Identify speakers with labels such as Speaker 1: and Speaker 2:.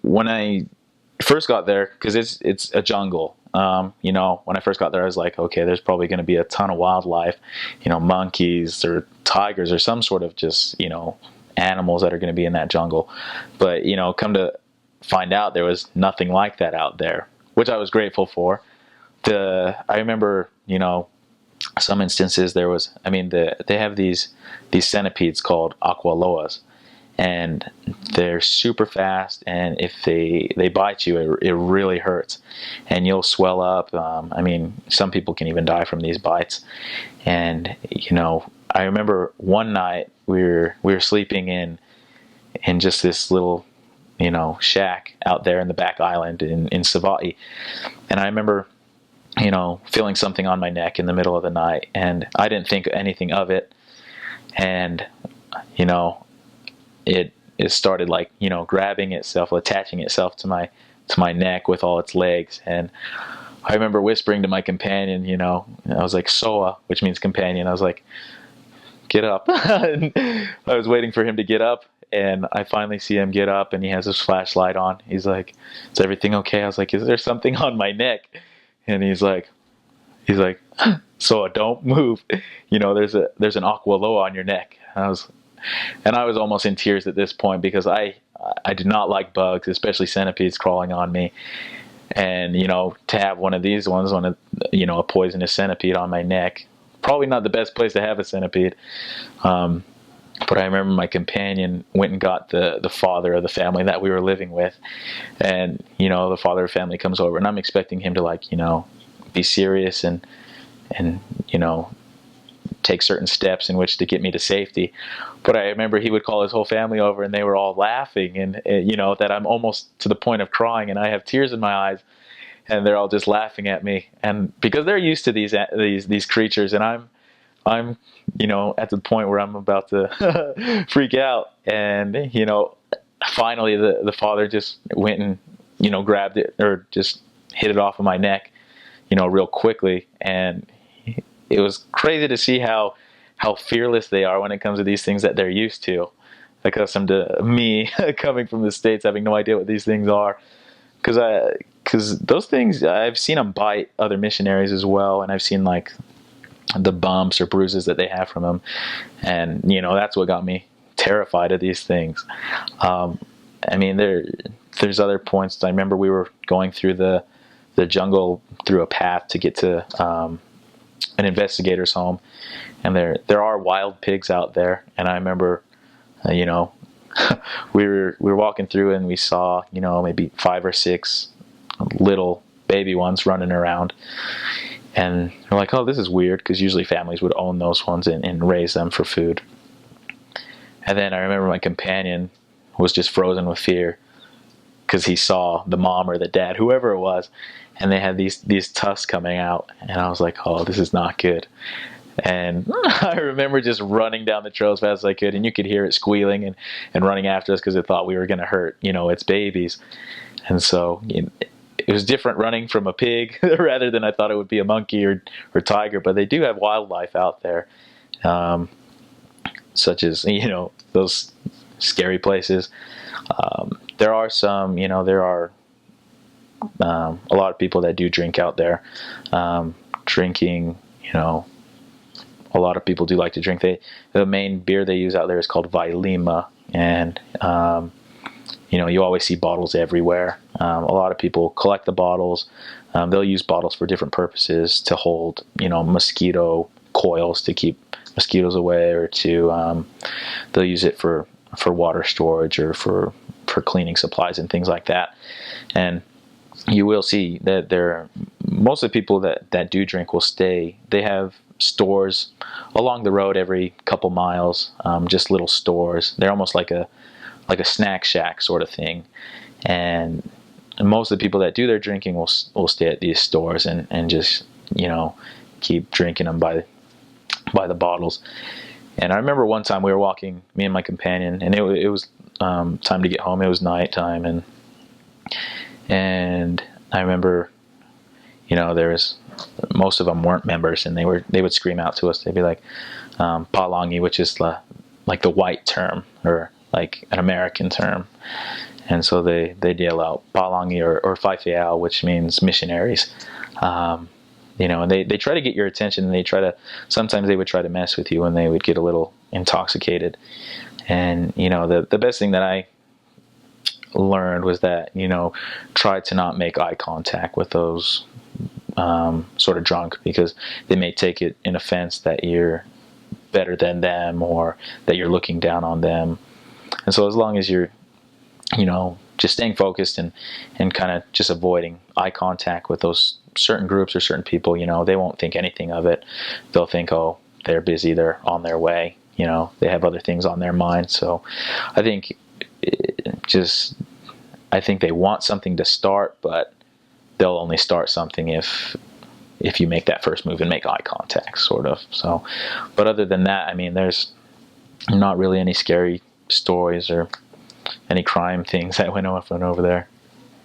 Speaker 1: when I first got there, because it's a jungle. When I first got there, I was like, okay, there's probably going to be a ton of wildlife, monkeys or tigers or some sort of just animals that are going to be in that jungle. But come to find out, there was nothing like that out there, which I was grateful for. I remember, some instances there was. I mean, they have these centipedes called aqualoas, and they're super fast, and if they bite you, it really hurts, and you'll swell up. I mean, some people can even die from these bites. And I remember one night we were sleeping in just this little shack out there in the back island in Savai, and I remember feeling something on my neck in the middle of the night, and I didn't think anything of it, and it started grabbing itself, attaching itself to my neck with all its legs. And I remember whispering to my companion, I was like, Soa, which means companion. I was like, get up. And I was waiting for him to get up, and I finally see him get up, and he has his flashlight on. He's like, is everything okay? I was like, is there something on my neck? And he's like, Soa, don't move. There's an aqualoa on your neck. And I was almost in tears at this point, because I did not like bugs, especially centipedes crawling on me. And, to have one of these ones, a poisonous centipede on my neck, probably not the best place to have a centipede. But I remember my companion went and got the father of the family that we were living with. And, the father of the family comes over, and I'm expecting him to be serious and take certain steps in which to get me to safety. But I remember he would call his whole family over, and they were all laughing, and that I'm almost to the point of crying, and I have tears in my eyes, and they're all just laughing at me. And because they're used to these creatures, and I'm at the point where I'm about to freak out. And finally the father just went and grabbed it, or just hit it off of my neck real quickly. And it was crazy to see how fearless they are when it comes to these things that they're used to, accustomed to me coming from the States, having no idea what these things are. Because those things, I've seen them bite other missionaries as well, and I've seen the bumps or bruises that they have from them, and that's what got me terrified of these things. I mean, there's other points. I remember we were going through the jungle through a path to get to an investigator's home, and there are wild pigs out there. And I remember we were walking through, and we saw maybe 5 or 6 little baby ones running around, and we're like, oh, this is weird, because usually families would own those ones and raise them for food. And then I remember my companion was just frozen with fear, because he saw the mom or the dad, whoever it was, and they had these tusks coming out, and I was like, oh, this is not good. And I remember just running down the trail as fast as I could, and you could hear it squealing and running after us, because it thought we were going to hurt its babies. And so it was different running from a pig rather than I thought it would be a monkey or tiger. But they do have wildlife out there, such as those scary places. There are some, there are a lot of people that do drink out there. Drinking, a lot of people do like to drink. The main beer they use out there is called Vailima, and you always see bottles everywhere. A lot of people collect the bottles. They'll use bottles for different purposes, to hold mosquito coils to keep mosquitoes away, or they'll use it for water storage, or for cleaning supplies and things like that. And you will see that most of the people that do drink will stay. They have stores along the road every couple miles, just little stores. They're almost like a snack shack sort of thing. And most of the people that do their drinking will stay at these stores and just keep drinking them by the bottles. And I remember one time we were walking, me and my companion, and it was time to get home. It was nighttime, and I remember, there was, most of them weren't members, and they would scream out to us. They'd be like, Palangi, which is like the white term, or like an American term. and so they'd yell out Palangi or Faifeao, which means missionaries. And they try to get your attention, and sometimes they would try to mess with you, and they would get a little intoxicated. And, the best thing that I learned was that, try to not make eye contact with those sort of drunk, because they may take it in offense that you're better than them or that you're looking down on them. And so as long as you're, just staying focused and kind of just avoiding eye contact with those certain groups or certain people, they won't think anything of it. They'll think, oh, they're busy, they're on their way, they have other things on their mind. So I think they want something to start, but they'll only start something if you make that first move and make eye contact, sort of. So, but other than that, I mean, there's not really any scary stories or any crime things that went on over there.